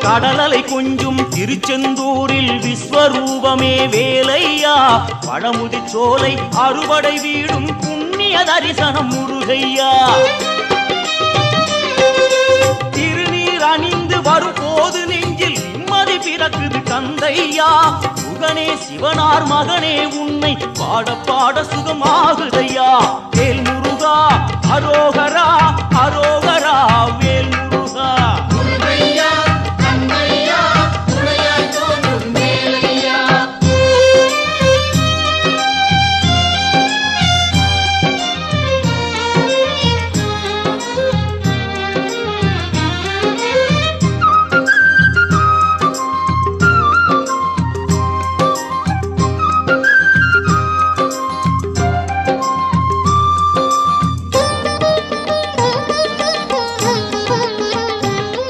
கடலலை கொஞ்சும் திருச்செந்தூரில் விஸ்வரூபமே வேலையா பழமுதி சோலை அறுபடை வீடும் புண்ணிய தரிசனம் முருகையா திருநீர் அணிந்து வரும் போது நெஞ்சில் நிம்மதி பிறக்குது கந்தையா சுகனே சிவனார் மகனே உன்னை பாட பாட சுகமாகுதையா வேல் முருகா அரோகரா அரோகரா வேல் முருகா